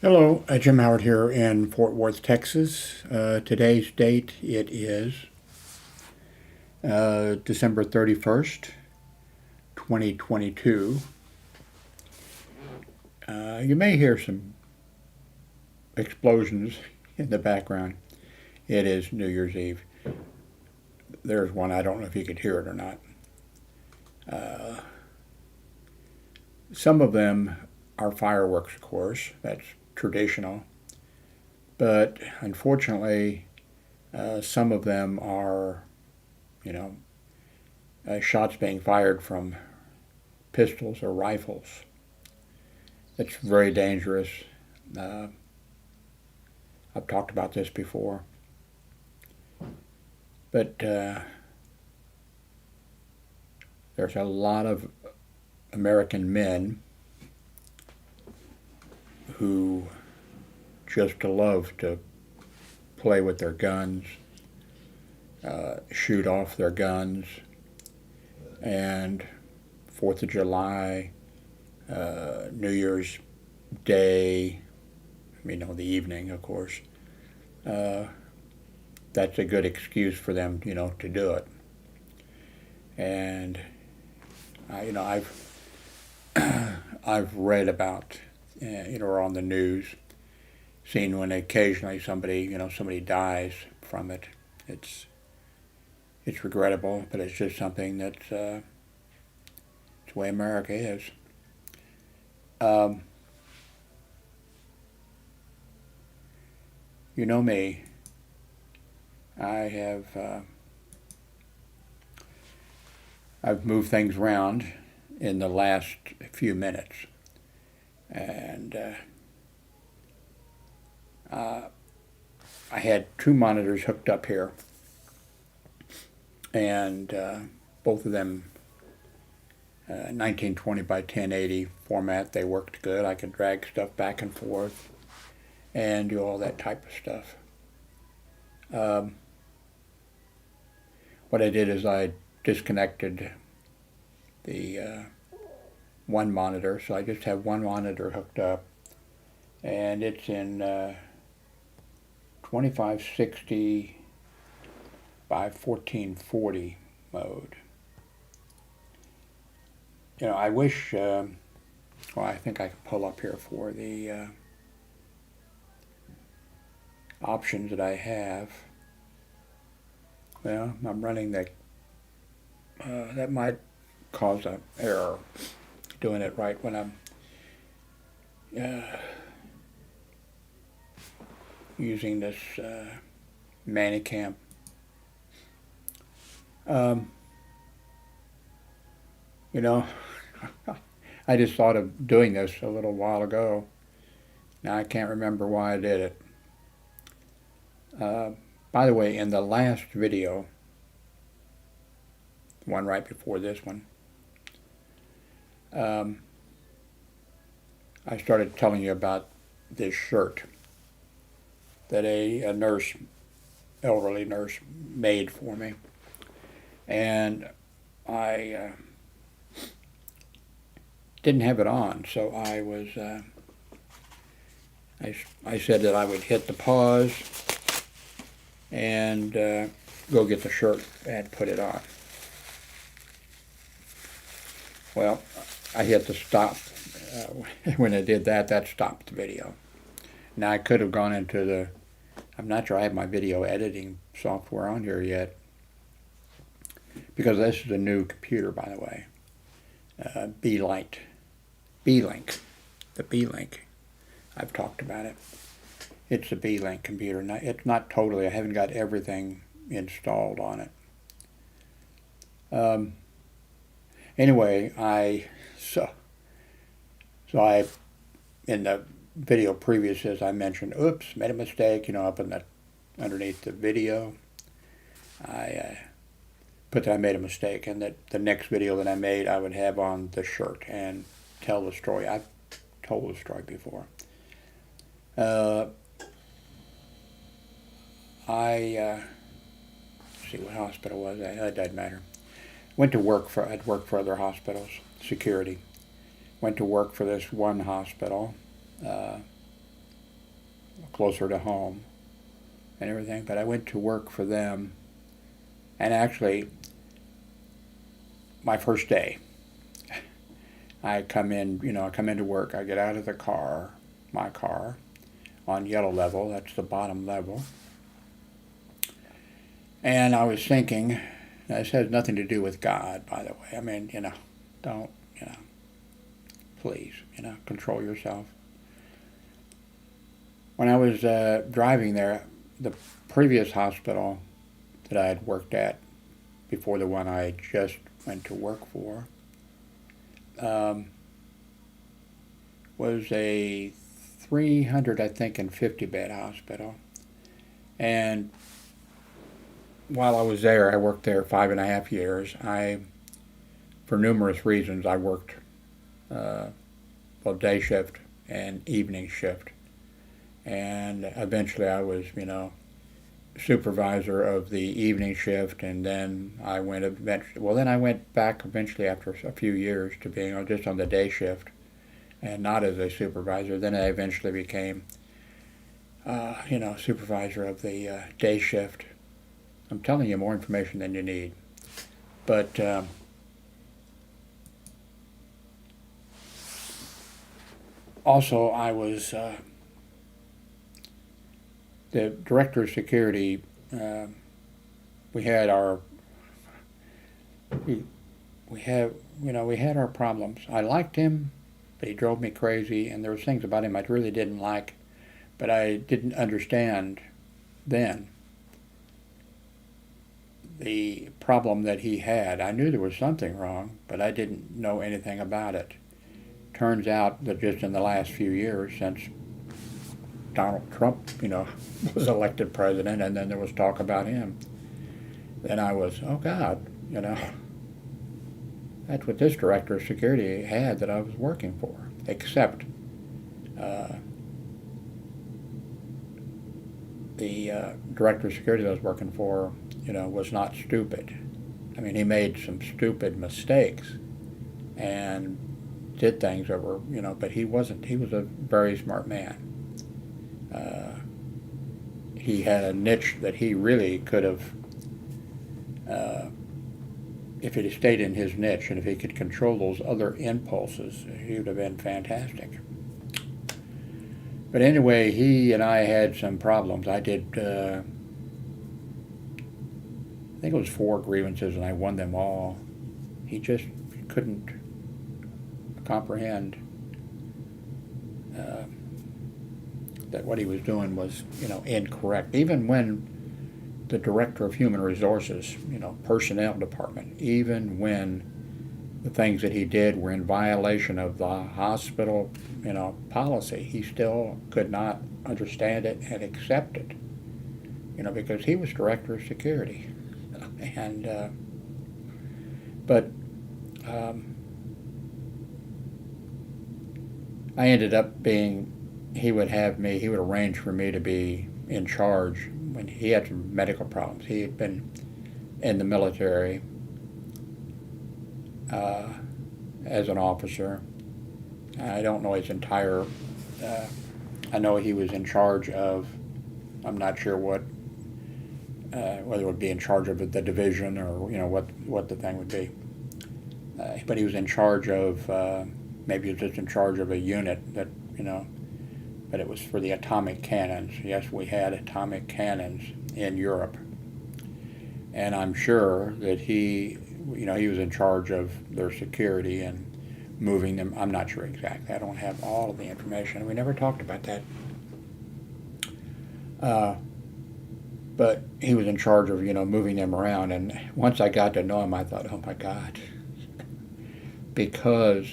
Hello, Jim Howard here in Fort Worth, Texas. Today's date it is December 31st, 2022. You may hear some explosions in the background. It is New Year's Eve. There's one, I don't know if you could hear it or not. Some of them are fireworks, of course, that's traditional. But unfortunately, some of them are, you know, shots being fired from pistols or rifles. It's very dangerous. Uh, I've talked about this before. But there's a lot of American men who just love to play with their guns, shoot off their guns, and 4th of July, New Year's Day, the evening, of course, that's a good excuse for them, to do it. And, I've read about, or on the news, seen when occasionally somebody dies from it. It's regrettable, but it's just something that's it's the way America is. Um, you know me. I've moved things around in the last few minutes, and I had two monitors hooked up here, and both of them 1920 by 1080 format. They worked good. I could drag stuff back and forth and do all that type of stuff. Um, what I did is I disconnected the one monitor, so I just have one monitor hooked up, and it's in 2560 by 1440 mode. I wish, I think I can pull up here for the options that I have. Well, I'm running that might cause an error doing it right when I'm using this Manicamp. Um, you know, I just thought of doing this a little while ago. Now I can't remember why I did it. By the way, in the last video, the one right before this one, I started telling you about this shirt that a nurse, elderly nurse, made for me. And I didn't have it on, so I was, I said that I would hit the pause and go get the shirt and put it on. Well, I hit the stop. When I did that, that stopped the video. Now I could have gone into I'm not sure I have my video editing software on here yet, because this is a new computer, by the way. B-Link, the B-Link. I've talked about it. It's a B-Link computer. It's not totally, I haven't got everything installed on it. Anyway, so I, in the video previous, as I mentioned, oops, made a mistake, up in underneath the video. I put that I made a mistake, and that the next video that I made, I would have on the shirt and tell the story. I've told the story before. I see what hospital was that? It doesn't matter. I'd worked for other hospitals, security. Went to work for this one hospital, closer to home and everything. But I went to work for them, and actually, my first day, I come into work. I get out of my car, on yellow level. That's the bottom level. And I was thinking, this has nothing to do with God, by the way. I mean, don't, please, control yourself. When I was driving there, the previous hospital that I had worked at before the one I just went to work for was a 300, I think, and 50-bed hospital. And while I was there, I worked there 5.5 years. For numerous reasons, I worked both day shift and evening shift. And eventually I was, supervisor of the evening shift, and then I went back eventually after a few years to being just on the day shift and not as a supervisor. Then I eventually became, supervisor of the day shift. I'm telling you more information than you need. But also I was the director of security. We had our problems. I liked him, but he drove me crazy, and there was things about him I really didn't like, but I didn't understand then the problem that he had. I knew there was something wrong, but I didn't know anything about it. Turns out that just in the last few years, since Donald Trump, was elected president, and then there was talk about him, then I was, oh God, that's what this director of security had that I was working for, except the director of security that I was working for, was not stupid. I mean, he made some stupid mistakes and did things that were, but he wasn't. He was a very smart man. He had a niche that he really could have, if he had stayed in his niche and if he could control those other impulses, he would have been fantastic. But anyway, he and I had some problems. I did, I think it was 4 grievances, and I won them all. He just couldn't comprehend that what he was doing was, incorrect. Even when the director of human resources, personnel department, even when the things that he did were in violation of the hospital, policy, he still could not understand it and accept it, because he was director of security. And, I ended up being, he would arrange for me to be in charge when he had some medical problems. He had been in the military as an officer. I don't know his entire, I know he was in charge of, I'm not sure what, whether it would be in charge of the division or, what the thing would be. But he was in charge of, maybe he was just in charge of a unit that, but it was for the atomic cannons. Yes, we had atomic cannons in Europe. And I'm sure that he was in charge of their security and moving them. I'm not sure exactly. I don't have all of the information. We never talked about that. But he was in charge of, moving them around. And once I got to know him, I thought, oh my God. Because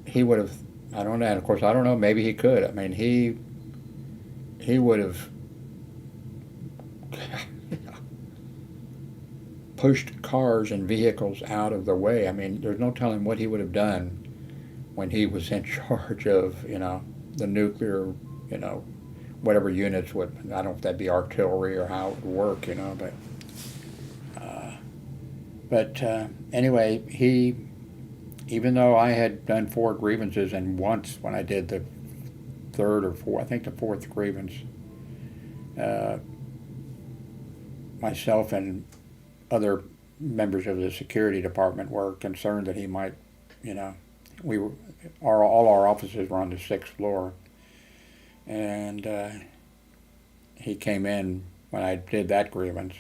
he would have, I don't know, and of course I don't know, maybe he could. I mean, he would have pushed cars and vehicles out of the way. I mean, there's no telling what he would have done when he was in charge of, the nuclear, whatever units would, I don't know if that'd be artillery or how it would work, but anyway, even though I had done 4 grievances, and once when I did the third or fourth, I think the fourth grievance, uh, myself and other members of the security department were concerned that he might, you know, we were, all our offices were on the sixth floor, and he came in when I did that grievance,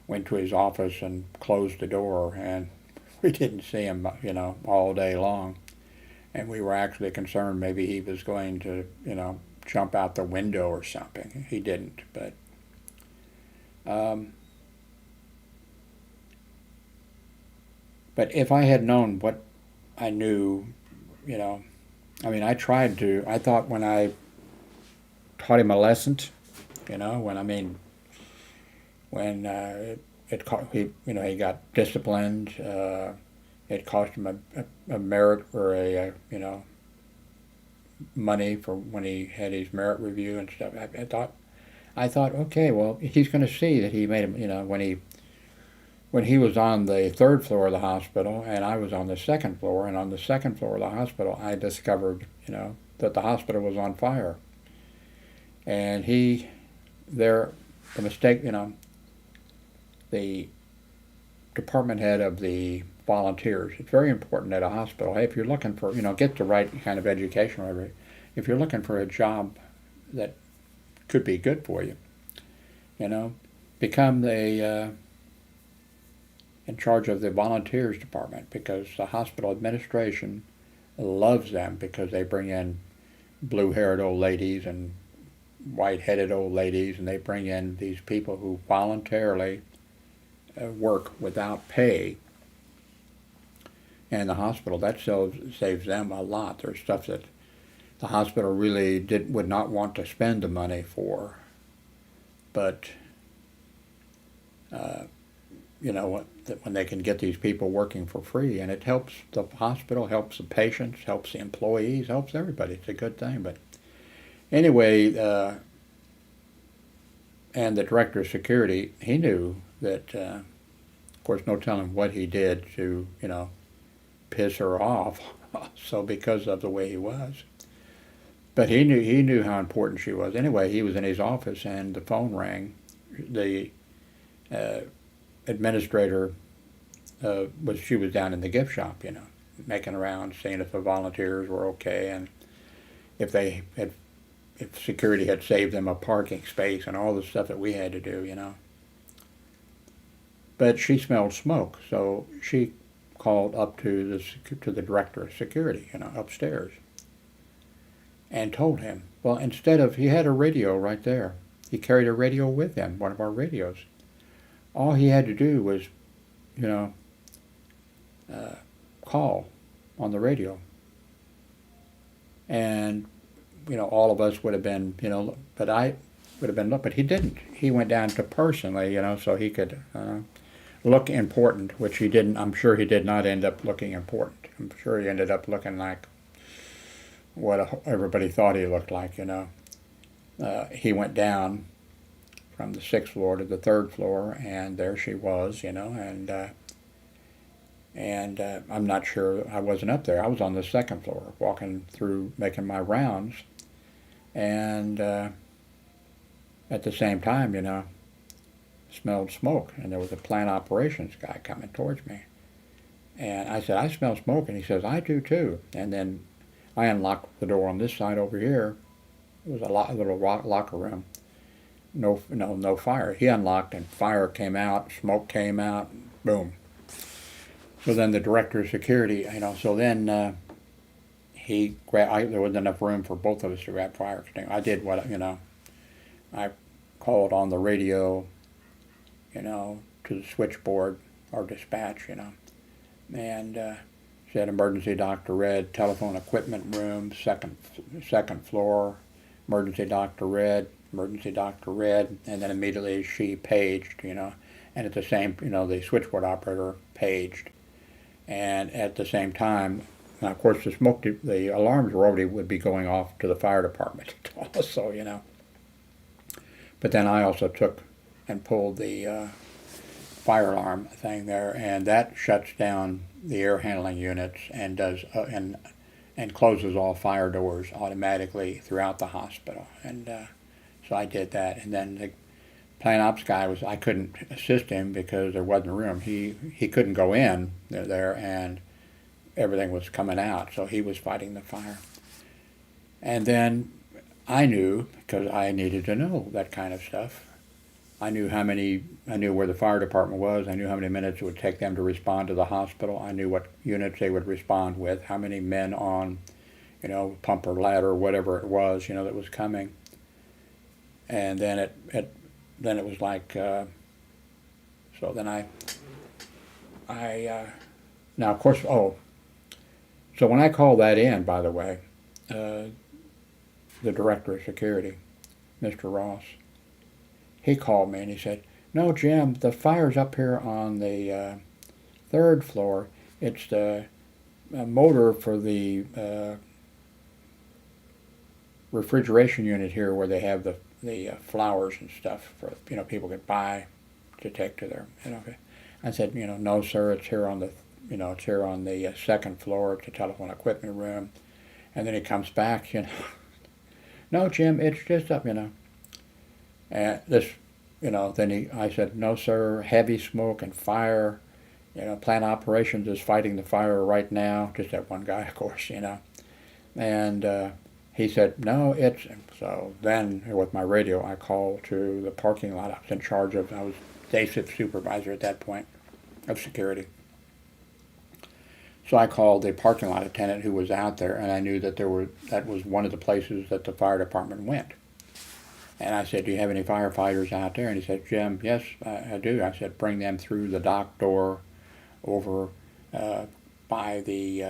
went to his office and closed the door, and we didn't see him, you know, all day long. And we were actually concerned maybe he was going to, you know, jump out the window or something. He didn't, but but if I had known what I knew, you know, I mean, I thought when I taught him a lesson, you know, when he, you know, he got disciplined, it cost him a merit or you know, money for when he had his merit review and stuff. I thought, okay, well, he's going to see that he made him, you know, when he was on the third floor of the hospital and I was on the second floor, and on the second floor of the hospital, I discovered, you know, that the hospital was on fire. And the mistake, you know, the department head of the volunteers, it's very important at a hospital, hey, if you're looking for, you know, get the right kind of education, or whatever, if you're looking for a job that could be good for you, you know, become the in charge of the volunteers department, because the hospital administration loves them because they bring in blue-haired old ladies and white-headed old ladies, and they bring in these people who voluntarily work without pay. And the hospital, that saves them a lot. There's stuff that the hospital really would not want to spend the money for, but you know, when they can get these people working for free, and it helps the hospital, helps the patients, helps the employees, helps everybody. It's a good thing. But anyway, and the director of security, he knew that, of course, no telling what he did to, you know, piss her off. So because of the way he was, but he knew how important she was. Anyway, he was in his office and the phone rang. The administrator she was down in the gift shop, you know, making around, seeing if the volunteers were okay, and if security had saved them a parking space and all the stuff that we had to do, you know. But she smelled smoke, so she called up to the director of security, you know, upstairs, and told him. Well, he had a radio right there. He carried a radio with him, one of our radios. All he had to do was, you know, call on the radio. And, you know, all of us would have been, you know, but he didn't. He went down to personally, you know, so he could look important, which he didn't. I'm sure he did not end up looking important. I'm sure he ended up looking like what everybody thought he looked like, you know. He went down from the sixth floor to the third floor, and there she was, you know, and I'm not sure, I wasn't up there. I was on the second floor, walking through, making my rounds, and at the same time, you know, smelled smoke, and there was a plant operations guy coming towards me, and I said, I smell smoke, and he says, I do too. And then I unlocked the door on this side over here. It was a little locker room. No fire. He unlocked, and fire came out, smoke came out, boom. So then the director of security, you know, so then there wasn't enough room for both of us to grab fire extinguisher. I did what, you know, I called on the radio, you know, to the switchboard or dispatch, you know, and said emergency Dr. Red, telephone equipment room, second floor, emergency Dr. Red, and then immediately she paged, you know, and at the same, you know, the switchboard operator paged, and at the same time, now of course the alarms would be going off to the fire department also, you know. But then I also took and pulled the fire alarm thing there, and that shuts down the air handling units and does and and closes all fire doors automatically throughout the hospital. And so I did that. And then the plant ops guy I couldn't assist him because there wasn't room. He couldn't go in there, and everything was coming out, so he was fighting the fire. And then I knew, because I needed to know that kind of stuff, I knew where the fire department was, I knew how many minutes it would take them to respond to the hospital, I knew what units they would respond with, how many men on, pump or ladder or whatever it was, that was coming. And then it was like, so then now of course, so when I called that in, by the way, the director of security, Mr. Ross, he called me and he said, "No, Jim, the fire's up here on the third floor. It's the motor for the refrigeration unit here where they have the flowers and stuff for people could buy to take to their." I said, "No, sir, it's here on the second floor. It's the telephone equipment room." And then he comes back, "No, Jim, it's just up, And this, then I said, "No, sir, heavy smoke and fire. Plant operations is fighting the fire right now." Just that one guy, of course, And he said, "No, it's..." So then, with my radio, I called to the parking lot. I was in charge of, I was day shift supervisor at that point of security. So I called the parking lot attendant who was out there, and I knew that that was one of the places that the fire department went. And I said, "Do you have any firefighters out there?" And he said, "Jim, yes, I do." I said, "Bring them through the dock door over by the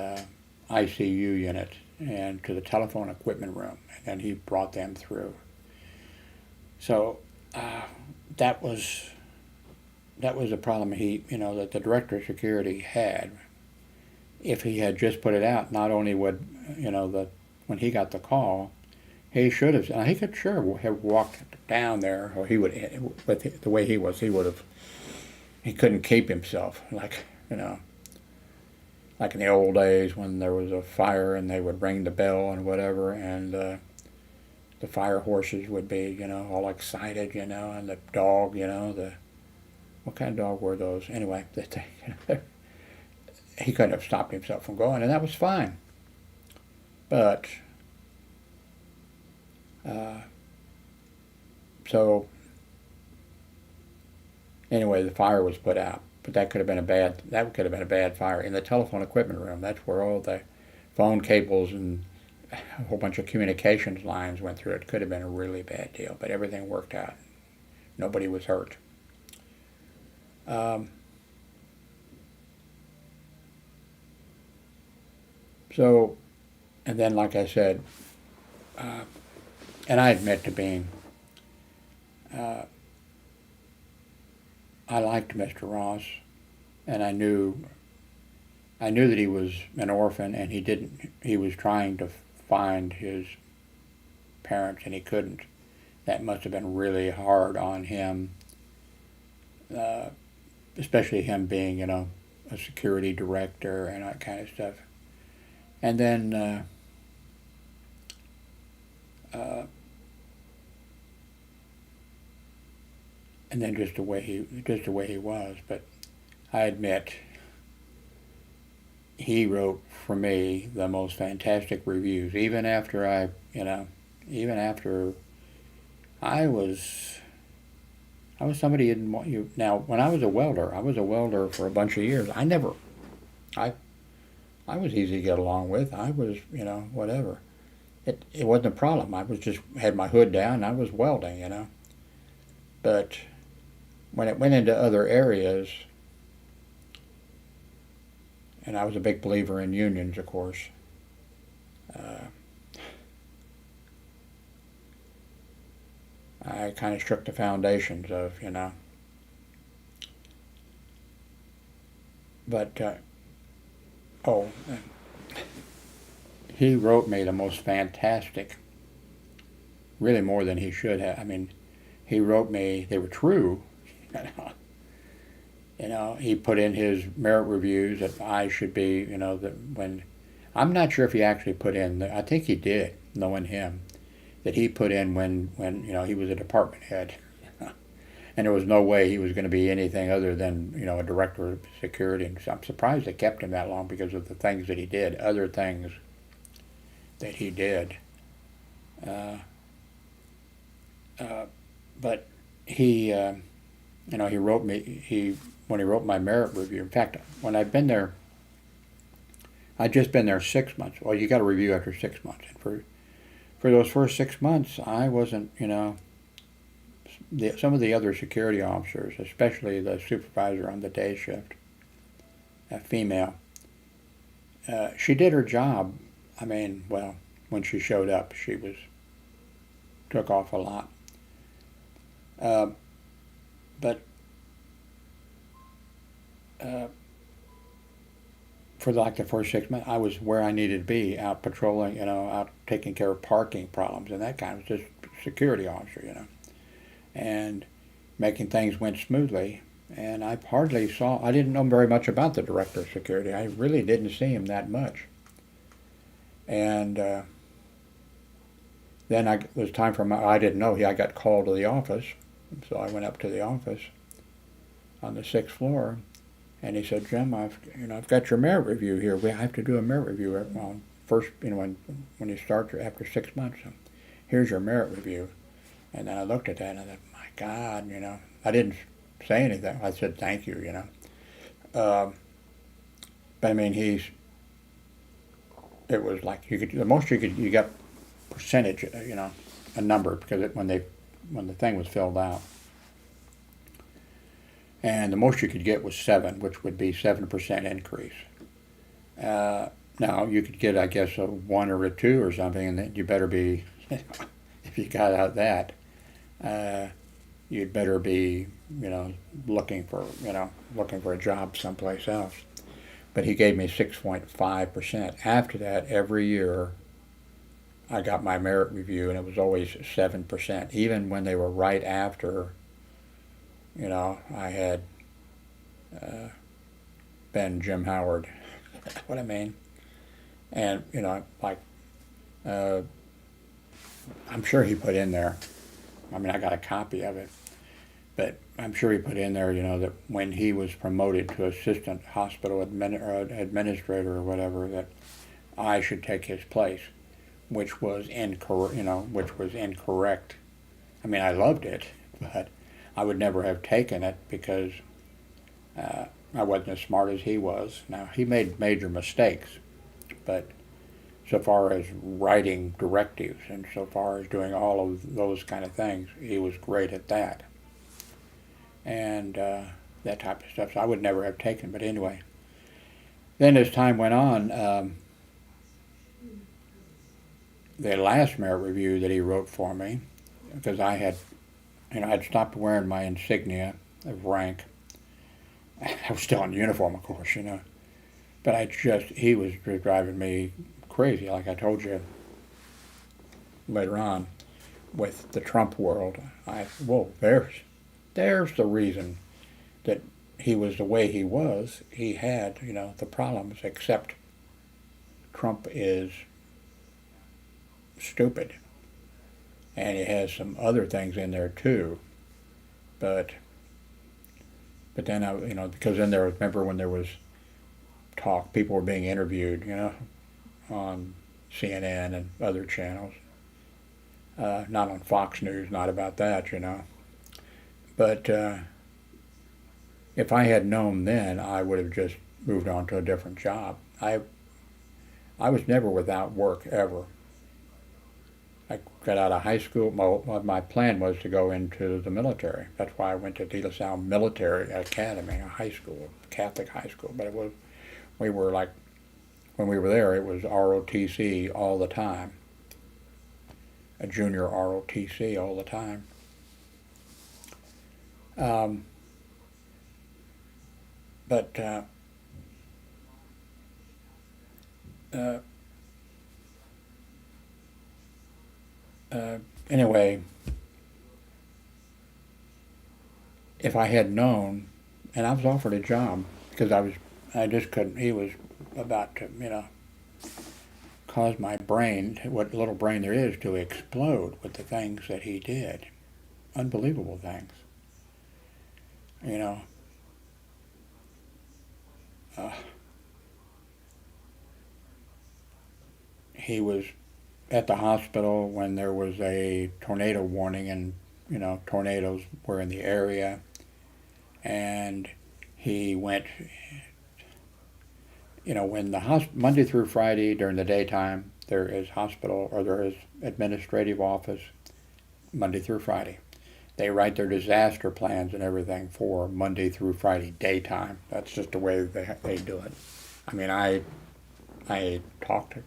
ICU unit and to the telephone equipment room." And then he brought them through. So that was a problem that the director of security had. If he had just put it out, not only would, when he got the call, he should have, he could sure have walked down there, or he would, with the way he was, he couldn't keep himself, like in the old days when there was a fire and they would ring the bell and whatever, and the fire horses would be, all excited, and the dog, what kind of dog were those? Anyway, he couldn't have stopped himself from going, and that was fine. But, so, anyway, the fire was put out, but that could have been a bad fire. In the telephone equipment room, that's where all the phone cables and a whole bunch of communications lines went through. It could have been a really bad deal, but everything worked out. Nobody was hurt. So, and then, like I said, and I admit to being, I liked Mr. Ross, and I knew that he was an orphan, and he was trying to find his parents, and he couldn't. That must have been really hard on him, especially him being, a security director and that kind of stuff. And then, just the way he was. But I admit, he wrote for me the most fantastic reviews. Even after I was somebody who didn't want you. Now, when I was a welder for a bunch of years. I was easy to get along with. I was, whatever. It wasn't a problem. I was just had my hood down and I was welding, But when it went into other areas, and I was a big believer in unions, of course, I kind of shook the foundations of, But, he wrote me the most fantastic, really more than he should have. I mean, he wrote me, they were true, he put in his merit reviews that I should be, that when I'm not sure if he actually put in, I think he did, knowing him, that he put in when he was a department head. And there was no way he was going to be anything other than, a director of security. And so I'm surprised they kept him that long because of the things that he did, other things that he did. But he, he wrote me, when he wrote my merit review. In fact, when I'd been there, I'd just been there 6 months. Well, you got a review after 6 months. And for those first 6 months, I wasn't, some of the other security officers, especially the supervisor on the day shift, a female, she did her job. I mean, well, when she showed up, took off a lot. But for like the first 6 months, I was where I needed to be, out patrolling, out taking care of parking problems and that kind of just security officer, and making things went smoothly. And I didn't know very much about the director of security. I really didn't see him that much. And then it was time for I didn't know, I got called to the office. So I went up to the office on the 6th floor, and he said, "Jim, I've got your merit review here. We have to do a merit review on first, when you start after 6 months. So here's your merit review." And then I looked at that and I thought, my God, I didn't say anything. I said, "Thank you," But I mean, it was like the most you got percentage, a number, because when the thing was filled out. And the most you could get was 7, which would be 7% increase. Now, you could get, I guess, a 1 or a 2 or something, and then you better be, if you got out that, you'd better be, looking for a job someplace else. But he gave me 6.5%. After that, every year, I got my merit review, and it was always 7%. Even when they were right after, I had been Jim Howard. What I mean? And, I'm sure he put in there, I mean, I got a copy of it, but I'm sure he put in there, that when he was promoted to assistant hospital administrator or whatever, that I should take his place, which was incorrect. I mean, I loved it, but I would never have taken it because I wasn't as smart as he was. Now, he made major mistakes, but so far as writing directives and so far as doing all of those kind of things, he was great at that. And that type of stuff, so I would never have taken. But anyway, then as time went on, the last merit review that he wrote for me, because I had, I'd stopped wearing my insignia of rank. I was still in uniform, of course, but he was just driving me crazy, like I told you later on with the Trump world. There's the reason that he was the way he was. He had, the problems, except Trump is stupid. And he has some other things in there too. But then because then remember when there was talk, people were being interviewed, on CNN and other channels. Not on Fox News, not about that, But if I had known then, I would have just moved on to a different job. I was never without work, ever. I got out of high school. My plan was to go into the military. That's why I went to De La Salle Military Academy, a high school, Catholic high school. But when we were there, it was ROTC all the time. A junior ROTC all the time. Anyway, if I had known, and I was offered a job because I just couldn't. He was about to, caused my brain, what little brain there is, to explode with the things that he did. Unbelievable things. You know, uh, he was at the hospital when there was a tornado warning, and tornadoes were in the area, and he went. When the Monday through Friday during the daytime, there is hospital or there is administrative office Monday through Friday. They write their disaster plans and everything for Monday through Friday daytime. That's just the way they do it. I mean, I talked to,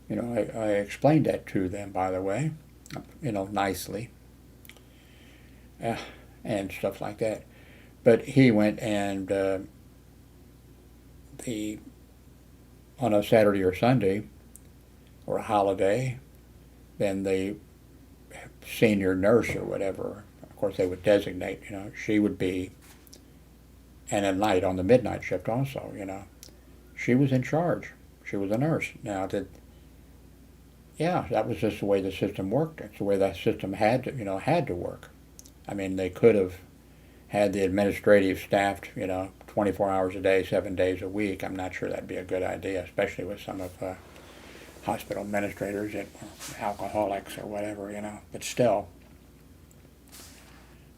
I explained that to them, by the way, nicely, and stuff like that. But he went and on a Saturday or Sunday or a holiday, then the senior nurse or whatever, of course they would designate, she would be, and at night on the midnight shift also, she was in charge. She was a nurse. Now that was just the way the system worked. It's the way that system had to work. I mean, they could have had the administrative staffed, 24 hours a day, 7 days a week. I'm not sure that'd be a good idea, especially with some of hospital administrators that were alcoholics or whatever, but still.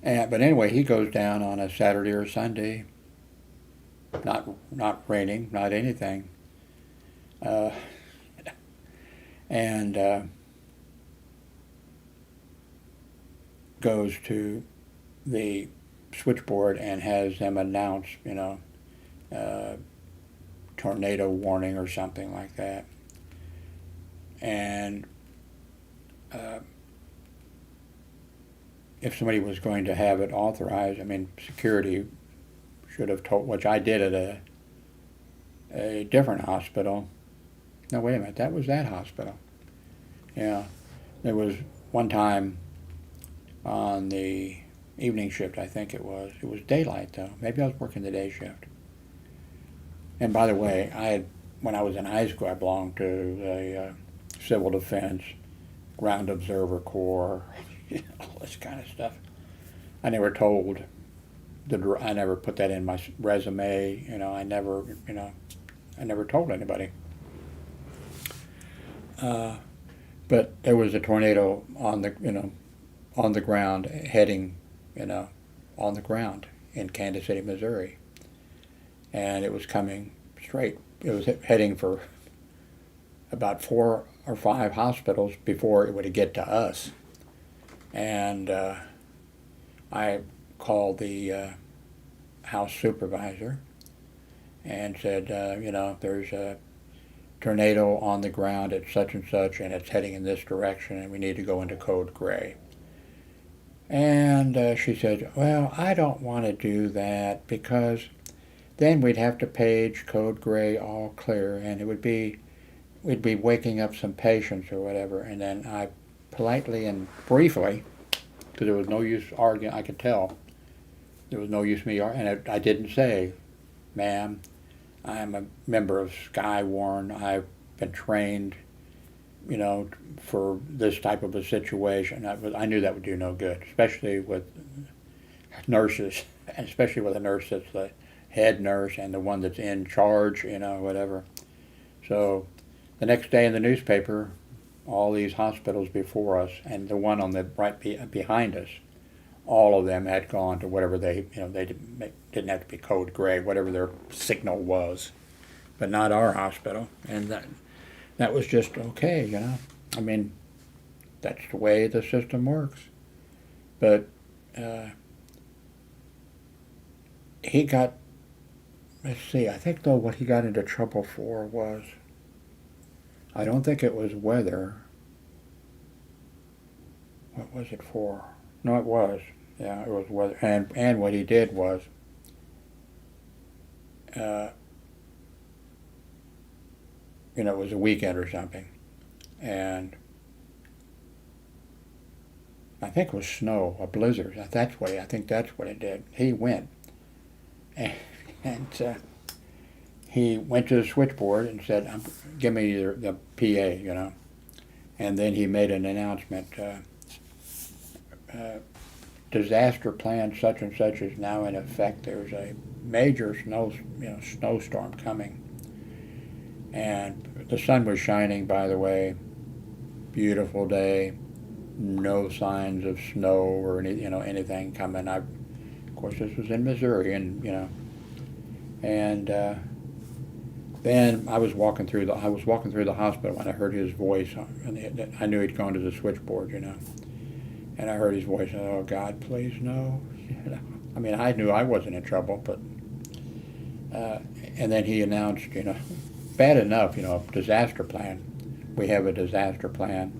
But anyway, he goes down on a Saturday or Sunday, not raining, not anything, and goes to the switchboard and has them announce, tornado warning or something like that. And if somebody was going to have it authorized, security should have told, which I did at a different hospital. No, wait a minute, that was that hospital. Yeah, there was one time on the evening shift, I think it was daylight though. Maybe I was working the day shift. And by the way, when I was in high school, I belonged to the Civil Defense, Ground Observer Corps, all this kind of stuff. I never told, I never put that in my resume, I never told anybody. But there was a tornado on the ground, heading, on the ground in Kansas City, Missouri. And it was coming straight. It was heading for about 4 or 5 hospitals before it would get to us. And I called the house supervisor and said, there's a tornado on the ground at such and such, and it's heading in this direction, and we need to go into code gray. And she said, well, I don't want to do that because then we'd have to page code gray all clear, and we'd be waking up some patients or whatever. And then I politely and briefly, because there was no use arguing, I could tell, there was no use me arguing, and I didn't say, ma'am, I'm a member of Skywarn, I've been trained, for this type of a situation. I knew that would do no good, especially with nurses, and especially with a nurse that's the head nurse and the one that's in charge, whatever. So the next day in the newspaper, all these hospitals before us and the one on the right behind us, all of them had gone to whatever they didn't have to be code gray, whatever their signal was, but not our hospital. And that was just okay, that's the way the system works. But he got, let's see, I think though what he got into trouble for was, I don't think it was weather. What was it for? No, it was. Yeah, it was weather. And what he did was, it was a weekend or something, and I think it was snow, a blizzard. I think that's what it did. He went, and he went to the switchboard and said, give me the PA, you know. And then he made an announcement, disaster plan such and such is now in effect. There's a major snowstorm coming. And the sun was shining, by the way, beautiful day, no signs of snow or anything coming. Of course, this was in Missouri, and then I was walking through the hospital when I heard his voice, and I knew he'd gone to the switchboard, you know. And I heard his voice, oh God, please no. You know, I mean, I knew I wasn't in trouble, but and then he announced, you know, bad enough, you know, disaster plan. We have a disaster plan,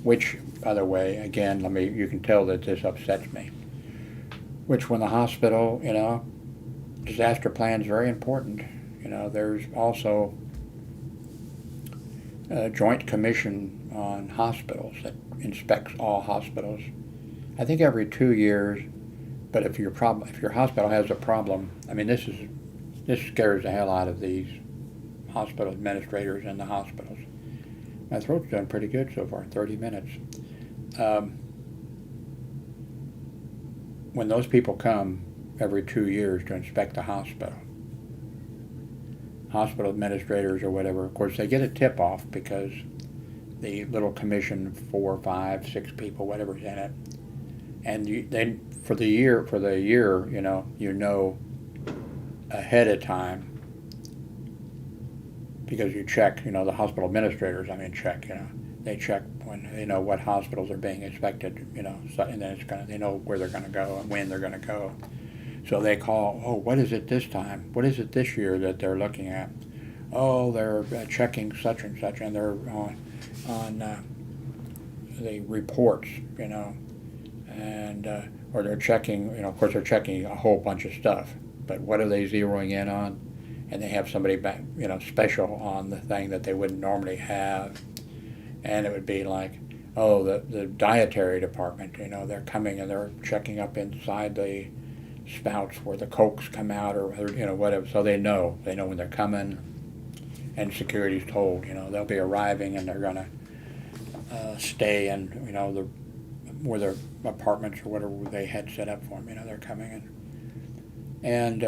which, by the way, again, you can tell that this upsets me. Which, when the hospital, you know, disaster plan is very important. You know, there's also a joint commission on hospitals that inspects all hospitals. I think every 2 years. But if your hospital has a problem, I mean, this scares the hell out of these hospital administrators in the hospitals. My throat's done pretty good so far, 30 minutes. When those people come every 2 years to inspect the hospital administrators or whatever, of course, they get a tip-off because the little commission, 4, 5, 6 people, whatever's in it, and for the year, you know ahead of time, because you check, you know, the hospital administrators, check, you know, they check when they know what hospitals are being inspected, you know, and then they know where they're going to go and when they're going to go. So they call, oh, what is it this time? What is it this year that they're looking at? Oh, they're checking such and such, and they're on the reports, you know, and or they're checking, you know, of course they're checking a whole bunch of stuff, but what are they zeroing in on? And they have somebody back, you know, special on the thing that they wouldn't normally have, and it would be like, oh, the dietary department, you know, they're coming and they're checking up inside the spouts where the cokes come out, or you know, whatever. So they know when they're coming, and security's told, you know, they'll be arriving and they're gonna stay in, you know, where their apartments or whatever they had set up for them. You know, they're coming in, and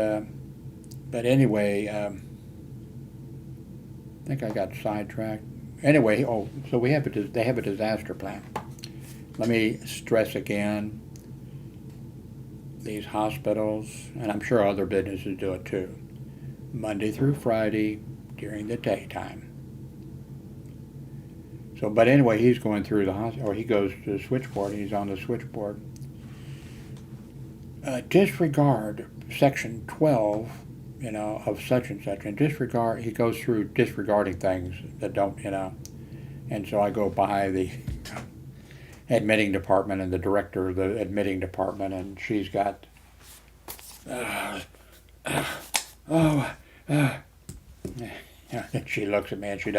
but anyway, I think I got sidetracked. Anyway, so they have a disaster plan. Let me stress again. These hospitals, and I'm sure other businesses do it too, Monday through Friday during the daytime. So, but anyway, he's going through the hospital, or he goes to the switchboard, he's on the switchboard. Disregard section 12, you know, of such and such, and he goes through disregarding things that don't, you know, and so I go by the admitting department and the director of the admitting department, and she's got and she looks at me, and she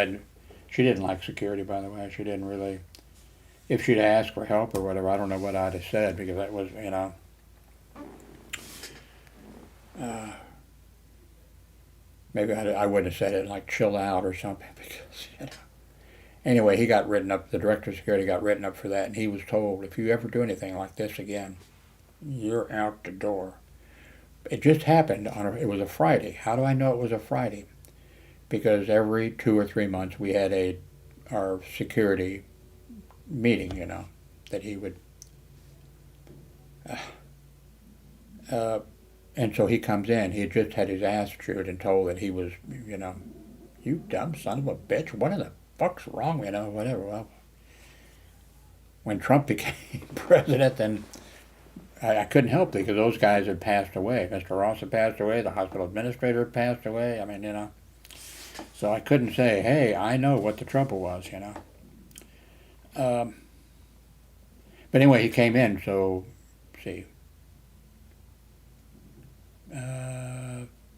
didn't like security, by the way. She didn't really. If she'd asked for help or whatever, I don't know what I'd have said, because that was, you know, maybe I wouldn't have said it like chill out or something, because, you know. Anyway, he got written up, the director of security got written up for that, and he was told, if you ever do anything like this again, you're out the door. It just happened it was a Friday. How do I know it was a Friday? Because every 2 or 3 months we had our security meeting, you know, that he would, and so he comes in, he had just had his ass chewed and told that he was, you know, you dumb son of a bitch, what in the fuck's wrong, you know, whatever. Well, when Trump became president, then I couldn't help it, because those guys had passed away. Mr. Ross had passed away, the hospital administrator had passed away, I mean, you know. So I couldn't say, hey, I know what the trouble was, you know. But anyway, he came in, so, see,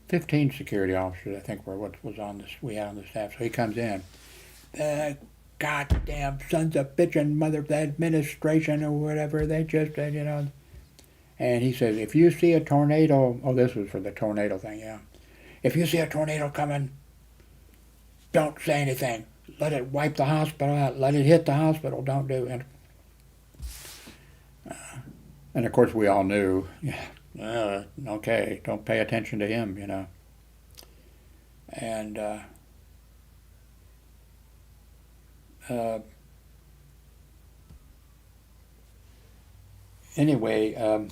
15 security officers, I think, were what was we had on the staff. So he comes in, goddamn sons of bitchin' mother of the administration or whatever, they just, you know. And he says, if you see a tornado, this was for the tornado thing, yeah. if you see a tornado coming, don't say anything. Let it wipe the hospital out. Let it hit the hospital. Don't do it. And of course, we all knew, okay, don't pay attention to him, you know. And anyway,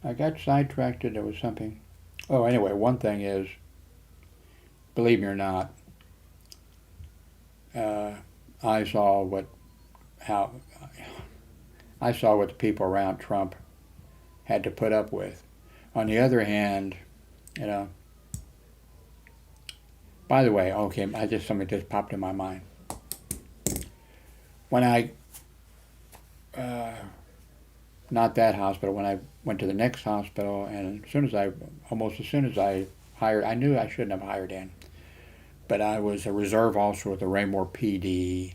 I got sidetracked. There was something. Oh, anyway, one thing is, believe me or not, I saw what the people around Trump had to put up with. On the other hand, you know. By the way, okay, something just popped in my mind. When I, not that hospital, when I went to the next hospital, and almost as soon as I hired, I knew I shouldn't have hired in, but I was a reserve officer with the Raymore PD,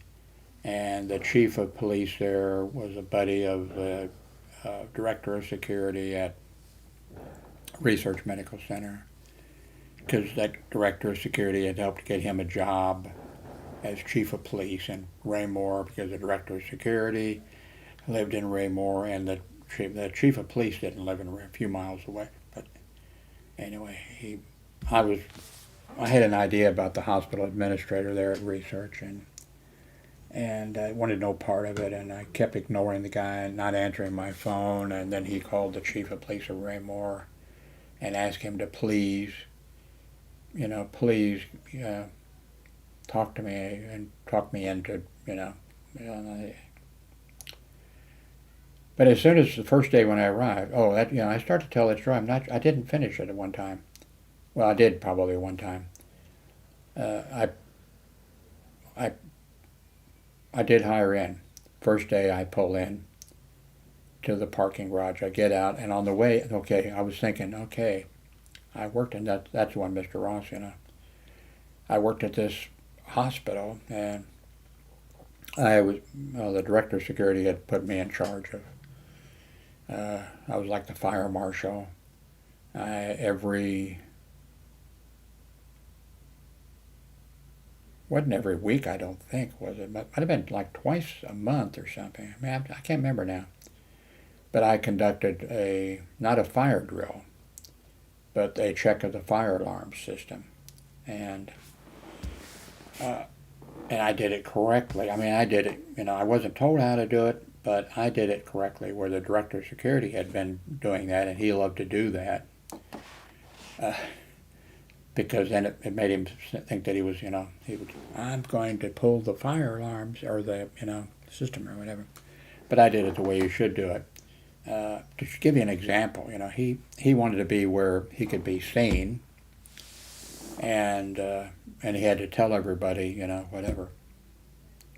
and the chief of police there was a buddy of the director of security at Research Medical Center, because that director of security had helped get him a job as chief of police in Raymore, because the director of security lived in Raymore, and the chief of police didn't live a few miles away. But anyway, I had an idea about the hospital administrator there at Research, and I wanted no part of it, and I kept ignoring the guy and not answering my phone, and then he called the chief of police of Raymore and asked him to please talk to me and talk me into, But as soon as the first day when I arrived, I started to tell that story. I didn't finish it at one time. Well, I did probably one time. I did hire in. First day I pull in to the parking garage. I get out, and on the way, I was thinking, I worked in that's one, Mr. Ross, I worked at this hospital, and the director of security had put me in charge of, I was like the fire marshal. Wasn't every week, I don't think, was it? Might have been like twice a month or something. I mean, I can't remember now. But I conducted not a fire drill, but a check of the fire alarm system. And I did it correctly. I mean, I did it, I wasn't told how to do it, but I did it correctly, where the director of security had been doing that, and he loved to do that. Because then it made him think that he was, I'm going to pull the fire alarms or the, system or whatever. But I did it the way you should do it. To give you an example, he wanted to be where he could be seen, and he had to tell everybody, whatever,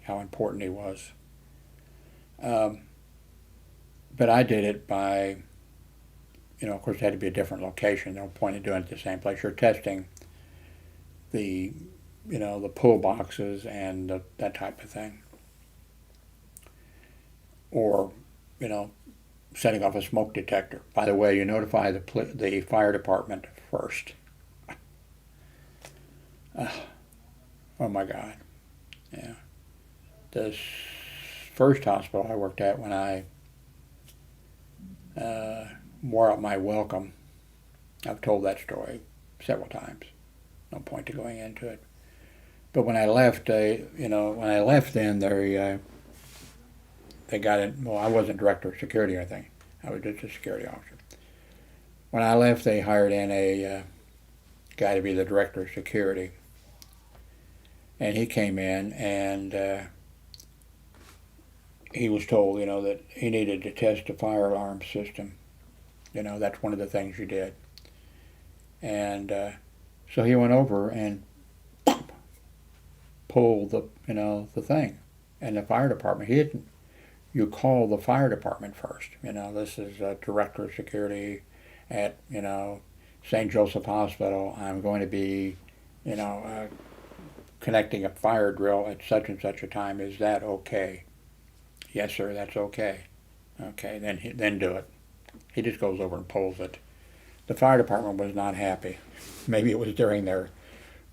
how important he was. But I did it by, of course, it had to be a different location. No point in doing it at the same place. You're testing the, the pull boxes and that type of thing. Or, setting off a smoke detector. By the way, you notify the fire department first. Oh my God. Yeah. This first hospital I worked at, when I wore out my welcome, I've told that story several times. No point to going into it. But when I left, then they got it. Well, I wasn't director of security or anything. I was just a security officer. When I left, they hired in a guy to be the director of security. And he came in, and he was told, that he needed to test the fire alarm system. That's one of the things you did. And so he went over and pulled the thing. And the fire department, you call the fire department first. This is a director of security at, St. Joseph Hospital. I'm going to be, connecting a fire drill at such and such a time. Is that okay? Yes, sir, that's okay. Okay, then do it. He just goes over and pulls it. the fire department was not happy. Maybe it was during their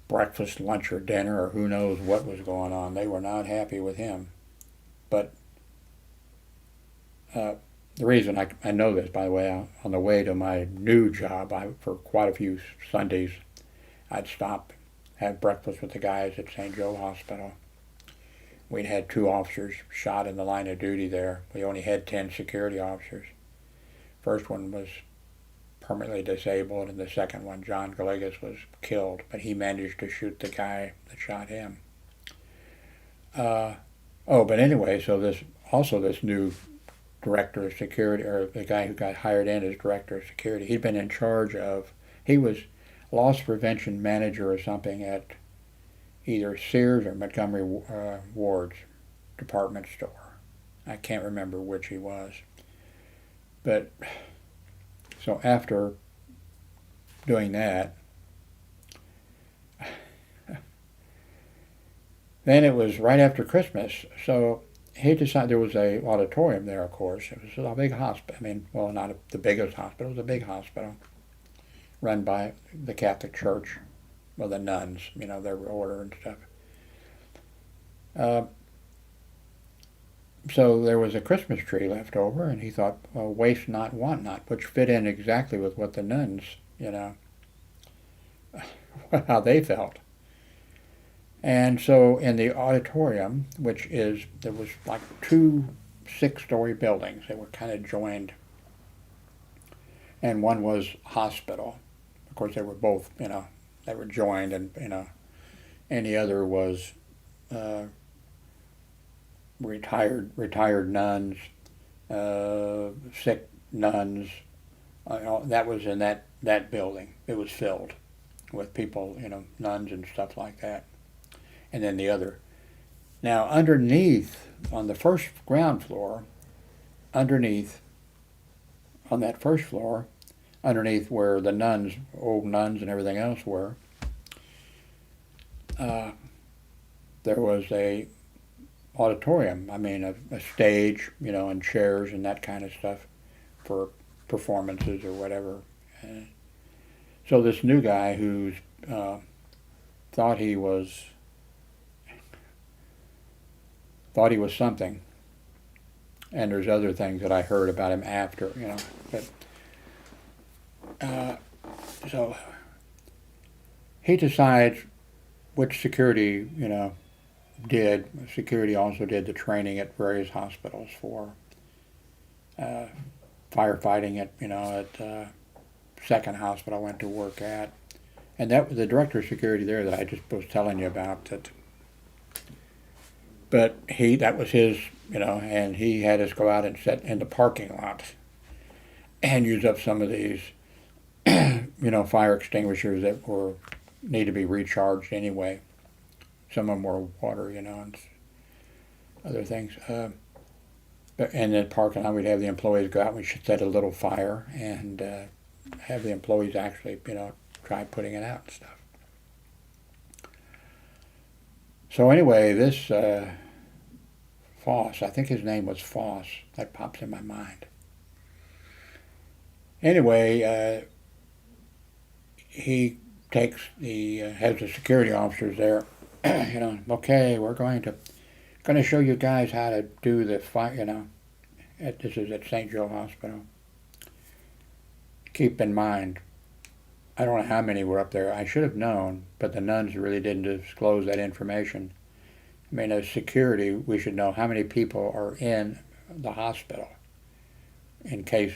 breakfast, lunch, or dinner, or who knows what was going on. They were not happy with him. But the reason I know this, by the way, on the way to my new job, for quite a few Sundays, I'd stop, have breakfast with the guys at St. Joe Hospital. We'd had 2 officers shot in the line of duty there. We only had 10 security officers. First one was permanently disabled, and the second one, John Gallagher, was killed, but he managed to shoot the guy that shot him. But anyway, so this new director of security, or the guy who got hired in as director of security, he'd been in charge of, he was loss prevention manager or something at either Sears or Montgomery Ward's department store. I can't remember which he was. But, so after doing that, then it was right after Christmas, so he decided, there was a auditorium there, of course. It was a big hospital. I mean, well, not the biggest hospital, it was a big hospital run by the Catholic Church, well, the nuns, their order and stuff. So there was a Christmas tree left over, and he thought, well, waste not, want not, which fit in exactly with what the nuns, how they felt. And so in the auditorium, there was like 2 6-story buildings. They were kind of joined. And one was hospital. Of course, they were both, they were joined, and, and the other was retired nuns, sick nuns. That was in that building. It was filled with people, nuns and stuff like that. And then the other. Now, underneath, on the first ground floor, on that first floor, underneath where the nuns, old nuns and everything else were, there was a auditorium, a stage, and chairs and that kind of stuff for performances or whatever. So this new guy who thought he was something, and there's other things that I heard about him after, but so he decides which security, did. Security also did the training at various hospitals for firefighting at second hospital I went to work at. And that was the director of security there that I just was telling you about. But that was his, and he had us go out and sit in the parking lot and use up some of these, fire extinguishers that need to be recharged anyway. Some of them were water, and other things. But in the parking lot, we'd have the employees go out and we'd set a little fire and have the employees actually, try putting it out and stuff. So anyway, this Foss, I think his name was Foss, that pops in my mind. Anyway, he has the security officers there, okay, we're going to show you guys how to do the fire, this is at St. Joe Hospital. Keep in mind, I don't know how many were up there. I should have known, but the nuns really didn't disclose that information. As security, we should know how many people are in the hospital in case,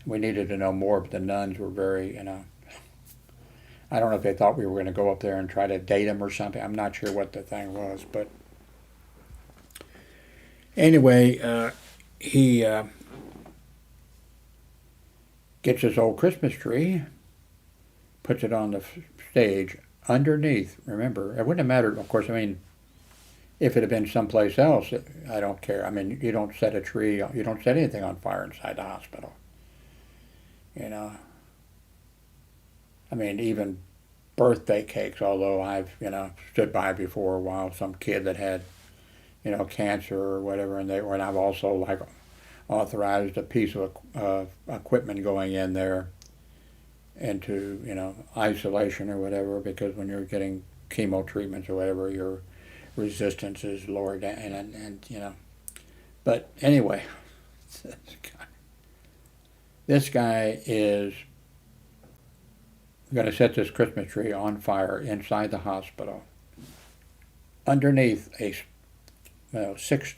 we needed to know more, but the nuns were very, I don't know if they thought we were going to go up there and try to date them or something. I'm not sure what the thing was, but anyway, he gets his old Christmas tree, puts it on the stage underneath. Remember, it wouldn't have mattered, of course, if it had been someplace else, I don't care. You don't set a tree, you don't set anything on fire inside the hospital. Even birthday cakes, although I've, stood by before a while, some kid that had, cancer or whatever, and I've also, authorized a piece of equipment going in there into, isolation or whatever, because when you're getting chemo treatments or whatever, your resistance is lower down, and. But anyway, this guy is going to set this Christmas tree on fire inside the hospital. Underneath 6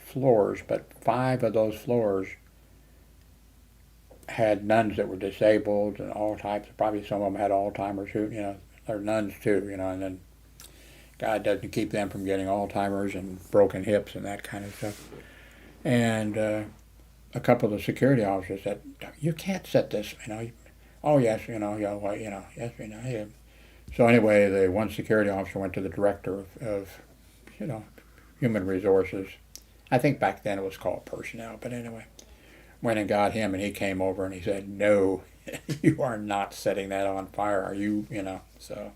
floors, but 5 of those floors had nuns that were disabled and all types. Probably some of them had Alzheimer's, who, they're nuns too, and then God doesn't keep them from getting Alzheimer's and broken hips and that kind of stuff. And a couple of the security officers said, "You can't set this, Oh yes, yes, Yeah. So anyway, the one security officer went to the director of human resources. I think back then it was called personnel, but anyway, went and got him, and he came over and he said, "No, you are not setting that on fire. Are you, so."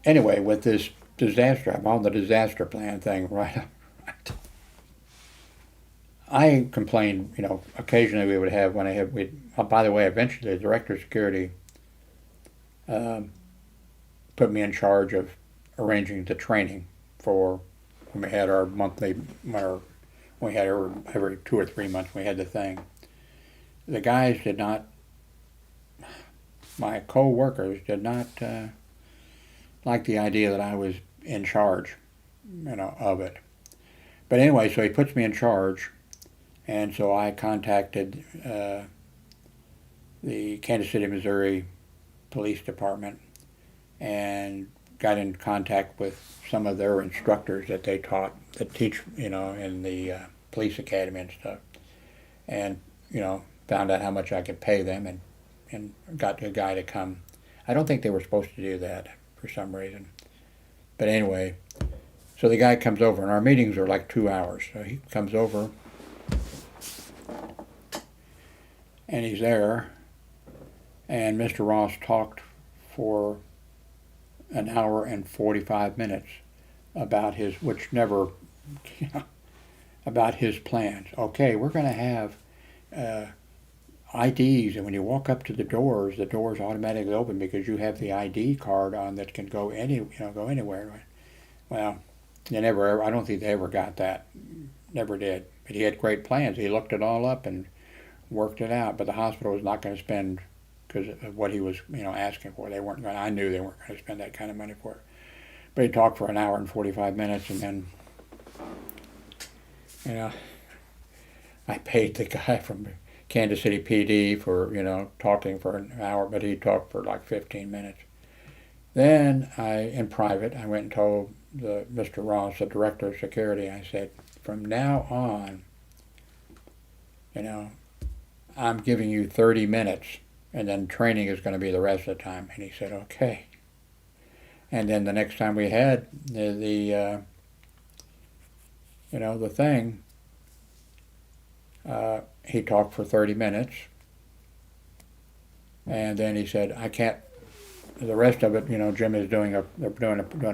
Anyway, with this disaster, I'm on the disaster plan thing, right? I complained, occasionally we would have, by the way, eventually the director of security put me in charge of arranging the training for when we had our monthly, or we had every 2 or 3 months we had the thing. The guys did not, my co-workers did not like the idea that I was in charge, of it. But anyway, so he puts me in charge, and so I contacted the Kansas City, Missouri Police Department and got in contact with some of their instructors that teach, in the police academy and stuff, and, found out how much I could pay them, and got a guy to come. I don't think they were supposed to do that for some reason. But anyway, so the guy comes over, and our meetings are like 2 hours. So he comes over, and he's there, and Mr. Ross talked for an hour and 45 minutes about about his plans. Okay, we're going to have IDs, and when you walk up to the doors automatically open because you have the ID card on that can go anywhere. Well, I don't think they ever got that. Never did. But he had great plans. He looked it all up and worked it out. But the hospital was not going to spend, because of what he was, asking for. I knew they weren't going to spend that kind of money for it. But he talked for an hour and 45 minutes, and then, I paid the guy from Kansas City PD for, talking for an hour, but he talked for like 15 minutes. Then in private, I went and told Mr. Ross, the director of security, I said, from now on, I'm giving you 30 minutes, and then training is going to be the rest of the time. And he said, okay. And then the next time we had the thing, he talked for 30 minutes, and then he said, I can't, the rest of it, Jim is doing a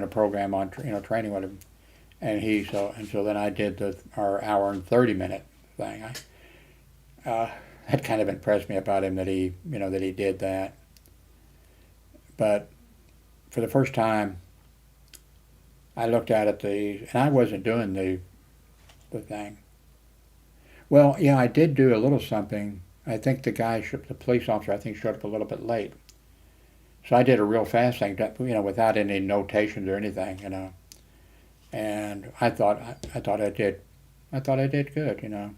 program on, training with him, and so then I did our hour and 30 minute thing. That kind of impressed me about him, that he did that. But for the first time, I looked out at and I wasn't doing the thing. Well, yeah, I did do a little something. I think the police officer, I think, showed up a little bit late. So I did a real fast thing, without any notations or anything, And I thought I did good,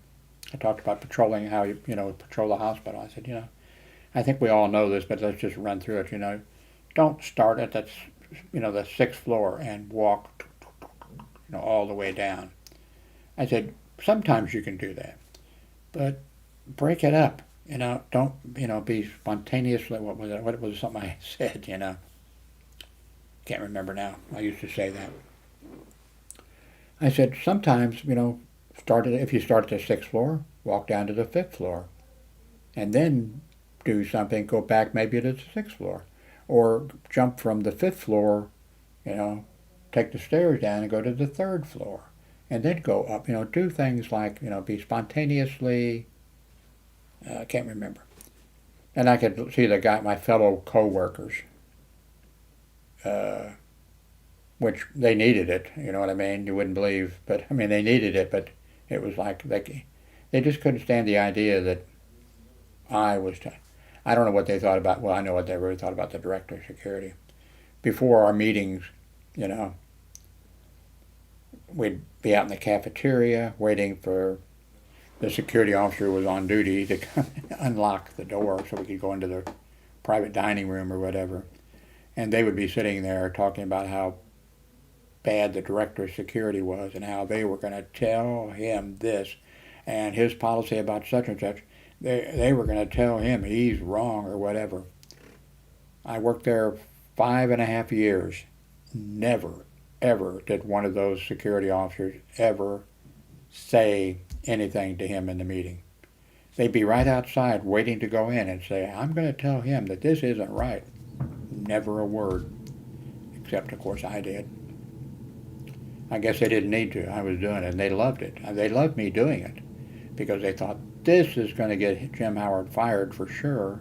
I talked about patrolling, how you patrol the hospital. I said, I think we all know this, but let's just run through it, Don't start at the 6th floor and walk, all the way down. I said, sometimes you can do that, but break it up. Don't, be spontaneously, what was it? What was something I said, Can't remember now. I used to say that. I said, sometimes, if you start at the 6th floor, walk down to the 5th floor, and then do something, go back maybe to the 6th floor, or jump from the 5th floor, take the stairs down and go to the 3rd floor, and then go up, do things like, be spontaneously, I can't remember. And I could see my fellow co-workers, which they needed it, you know what I mean? You wouldn't believe, but I mean, they needed it, but it was like they just couldn't stand the idea that I don't know what they thought about, well, I know what they really thought about the director of security. Before our meetings, you know, we'd be out in the cafeteria waiting for the security officer who was on duty to come unlock the door so we could go into the private dining room or whatever. And they would be sitting there talking about how bad the director of security was and how they were going to tell him this and his policy about such and such. They were going to tell him he's wrong or whatever. I worked there 5.5 years. Never, ever did one of those security officers ever say anything to him in the meeting. They'd be right outside waiting to go in and say, I'm going to tell him that this isn't right. Never a word. Except, of course, I did. I guess they didn't need to. I was doing it, and they loved it. They loved me doing it because they thought, this is going to get Jim Howard fired for sure,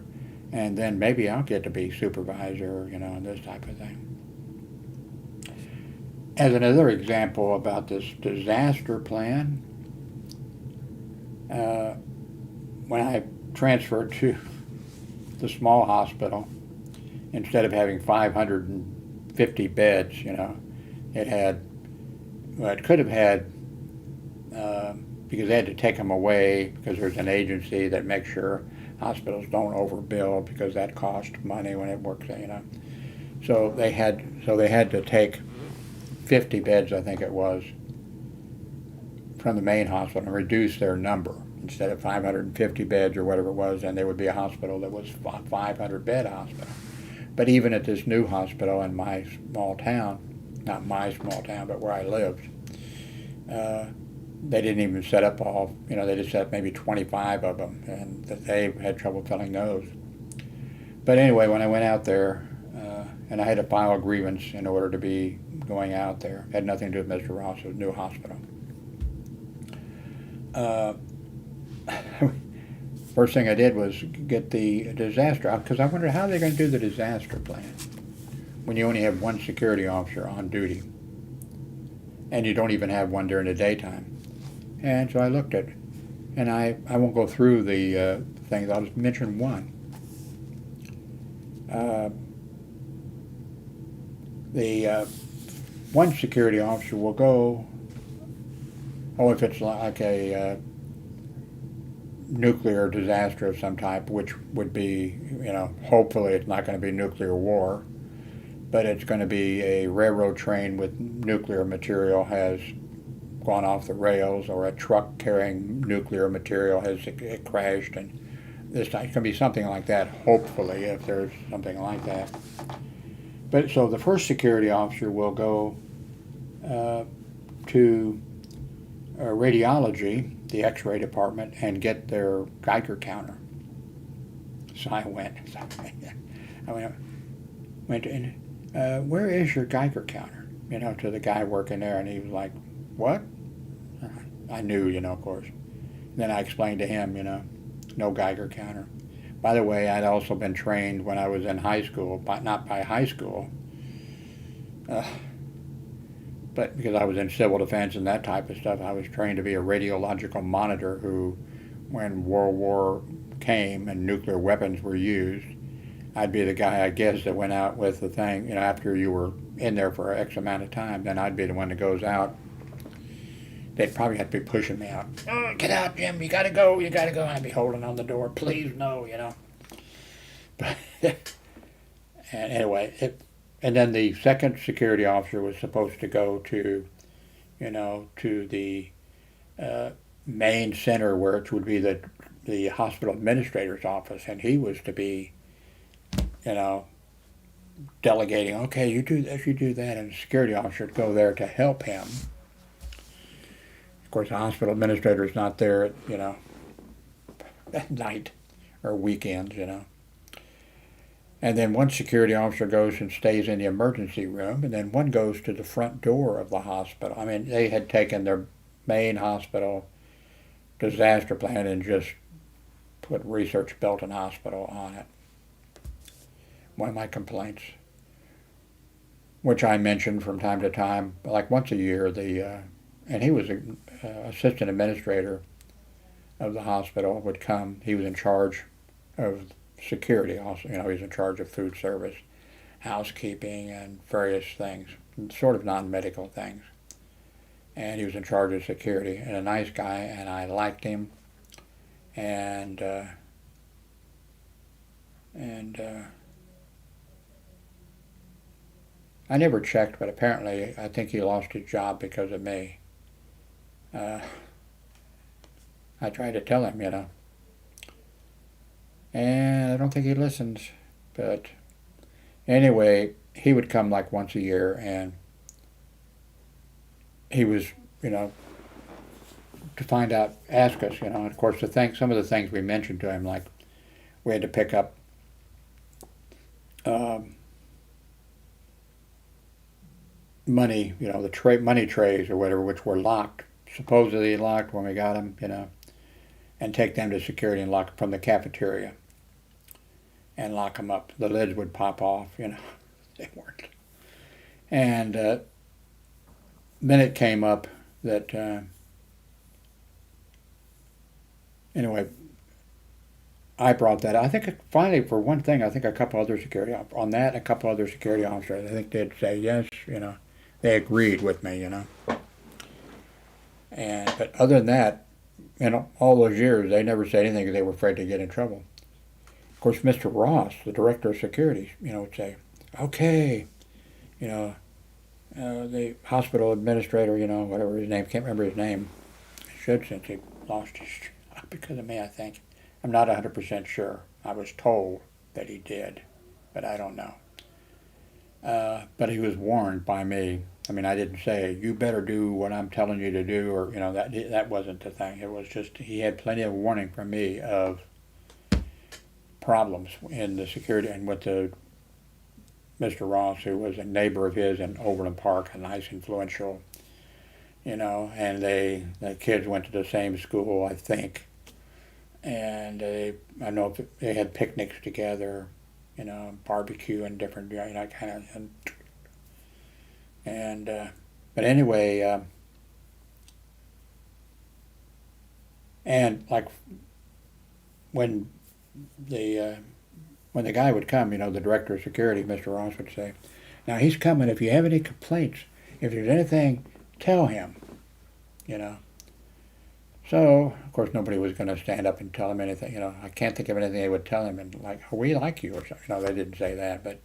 and then maybe I'll get to be supervisor, and this type of thing. As another example about this disaster plan, when I transferred to the small hospital, instead of having 550 beds, it could have had, because they had to take them away because there's an agency that makes sure hospitals don't overbill because that costs money when it works, So they had to take 50 beds, I think it was, from the main hospital and reduce their number. Instead of 550 beds or whatever it was, then there would be a hospital that was 500-bed hospital. But even at this new hospital in my small town, not my small town, but where I lived, they didn't even set up all, they just set up maybe 25 of them, and they had trouble filling those. But anyway, when I went out there, and I had to file a grievance in order to be going out there, it had nothing to do with Mr. Ross, it was a new hospital. First thing I did was get the disaster out, because I wondered how they're going to do the disaster plan when you only have one security officer on duty, and you don't even have one during the daytime. And so I looked at it, and I won't go through the things, I'll just mention one. The one security officer will go, if it's like a nuclear disaster of some type, which would be, hopefully it's not going to be nuclear war, but it's going to be a railroad train with nuclear material has gone off the rails, or a truck carrying nuclear material has crashed, and this time it can be something like that, hopefully, if there's something like that. But so the first security officer will go to radiology, the x-ray department, and get their Geiger counter. So I went in, where is your Geiger counter? To the guy working there, and he was like, what? I knew, of course. Then I explained to him, no Geiger counter. By the way, I'd also been trained when I was in high school, but not by high school, but because I was in civil defense and that type of stuff, I was trained to be a radiological monitor who, when World War came and nuclear weapons were used, I'd be the guy, I guess, that went out with the thing, after you were in there for X amount of time, then I'd be the one that goes out. They'd probably have to be pushing me out. Oh, get out, Jim, you gotta go. And I'd be holding on the door, please, no, But, and anyway, and then the second security officer was supposed to go to, to the main center where it would be the hospital administrator's office, and he was to be, delegating, okay, you do this, you do that, and the security officer would go there to help him. Of course, the hospital administrator is not there, at night or weekends, And then one security officer goes and stays in the emergency room, and then one goes to the front door of the hospital. I mean, they had taken their main hospital disaster plan and just put Research Belton Hospital on it. One of my complaints, which I mentioned from time to time, like once a year, and he was an assistant administrator of the hospital, would come. He was in charge of security also. He was in charge of food service, housekeeping, and various things, sort of non-medical things. And he was in charge of security, and a nice guy, and I liked him. And I never checked, but apparently I think he lost his job because of me. I tried to tell him, and I don't think he listens. But anyway, he would come like once a year, and he was, to find out, ask us, and of course some of the things we mentioned to him, like we had to pick up money, the money trays or whatever, which were locked, supposedly locked when we got them, and take them to security and lock from the cafeteria and lock them up. The lids would pop off, they weren't. And then it came up that, anyway, I brought that. I think finally, for one thing, I think a couple other security officers, I think they'd say yes, they agreed with me, And but other than that, all those years, they never said anything because they were afraid to get in trouble. Of course, Mr. Ross, the director of security, would say, okay, the hospital administrator, whatever his name, can't remember his name. I should, since he lost his job because of me, I think. I'm not 100% sure. I was told that he did, but I don't know. But he was warned by me. I mean, I didn't say, you better do what I'm telling you to do, or, that wasn't the thing. It was just, he had plenty of warning from me of problems in the security, and with Mr. Ross, who was a neighbor of his in Overland Park, a nice, influential, and the kids went to the same school, I think, and I know they had picnics together, barbecue and different, kind of, but anyway, and like when the guy would come, the director of security, Mr. Ross, would say, now he's coming, if you have any complaints, if there's anything, tell him, So, of course, nobody was going to stand up and tell him anything, I can't think of anything they would tell him, and like, oh, we like you, or something. They didn't say that, but.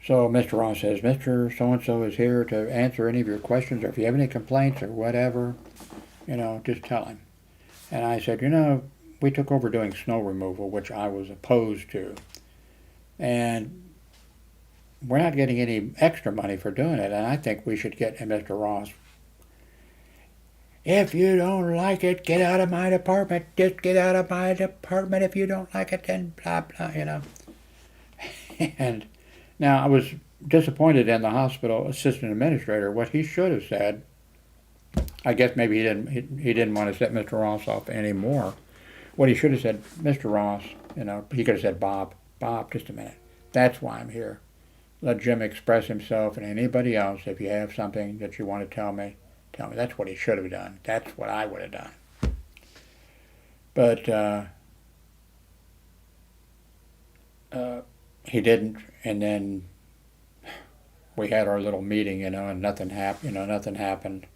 So Mr. Ross says, Mr. So-and-so is here to answer any of your questions, or if you have any complaints or whatever, just tell him. And I said, we took over doing snow removal, which I was opposed to. And we're not getting any extra money for doing it, and I think we should get Mr. Ross. If you don't like it, get out of my department. Just get out of my department. If you don't like it, then blah, blah, And now I was disappointed in the hospital assistant administrator. What he should have said, I guess maybe he didn't want to set Mr. Ross off anymore. What he should have said, Mr. Ross, he could have said, Bob, just a minute. That's why I'm here. Let Jim express himself, and anybody else, if you have something that you want to tell me. That's what he should have done. That's what I would have done. But he didn't, and then we had our little meeting, and nothing happened.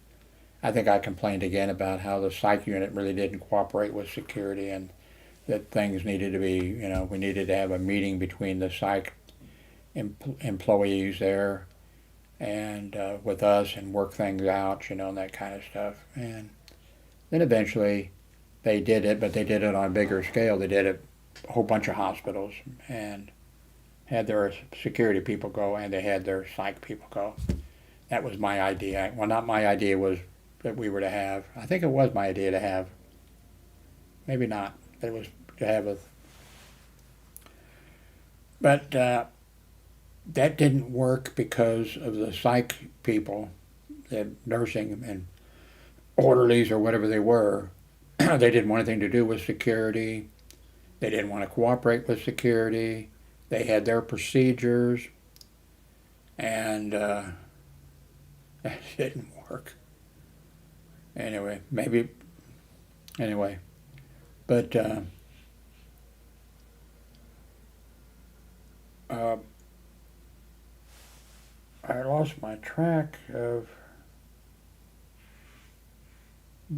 I think I complained again about how the psych unit really didn't cooperate with security, and that things needed to be, we needed to have a meeting between the psych employees there and with us, and work things out, and that kind of stuff. And then eventually they did it, but they did it on a bigger scale. They did it a whole bunch of hospitals, and had their security people go, and they had their psych people go. That was my idea. Well, not my idea, was that we were to have. I think it was my idea to have. Maybe not. But it was to have a. But that didn't work because of the psych people. the nursing and orderlies or whatever they were, they didn't want anything to do with security. They didn't want to cooperate with security. They had their procedures, and it didn't work. Anyway, but I lost my track of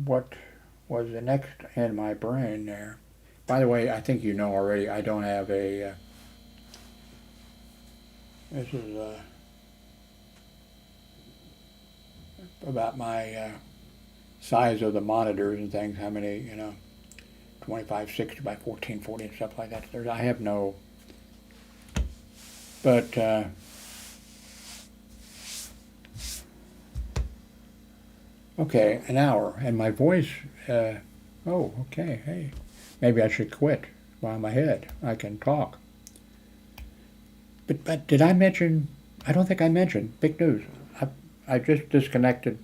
what was the next in my brain there. By the way, I think you know already, I don't have a, this is about my size of the monitors and things, how many, 2560 by 1440 and stuff like that. I have no, but okay, an hour, and my voice, oh, okay, hey, maybe I should quit while I'm ahead. I can talk. But did I mention, I don't think I mentioned, big news. I just disconnected,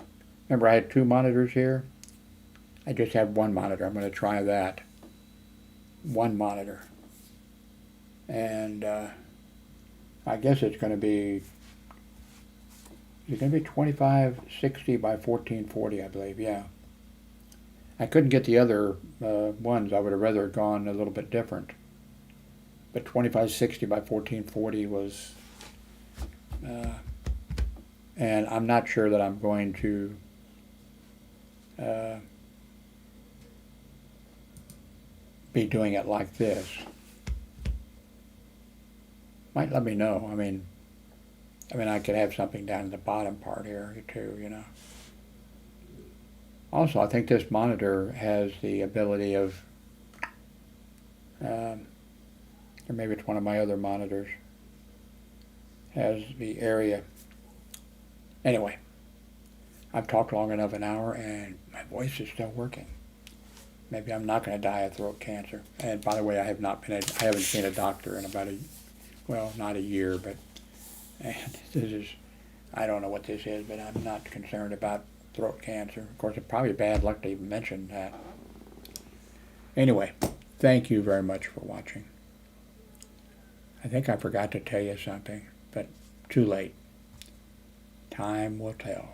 remember I had 2 monitors here? I just have 1 monitor. I'm going to try that. 1 monitor. And I guess it's going to be, is it going to be 2560 by 1440, I believe, yeah. I couldn't get the other ones. I would have rather gone a little bit different. But 2560 by 1440 was, and I'm not sure that I'm going to be doing it like this. Might let me know. I mean, I could have something down in the bottom part here too, Also, I think this monitor has the ability of, or maybe it's one of my other monitors, has the area. Anyway, I've talked long enough, an hour, and my voice is still working. Maybe I'm not going to die of throat cancer. And by the way, I haven't seen a doctor in about not a year, but I don't know what this is, but I'm not concerned about throat cancer. Of course, it's probably bad luck to even mention that. Anyway, thank you very much for watching. I think I forgot to tell you something, but too late. Time will tell.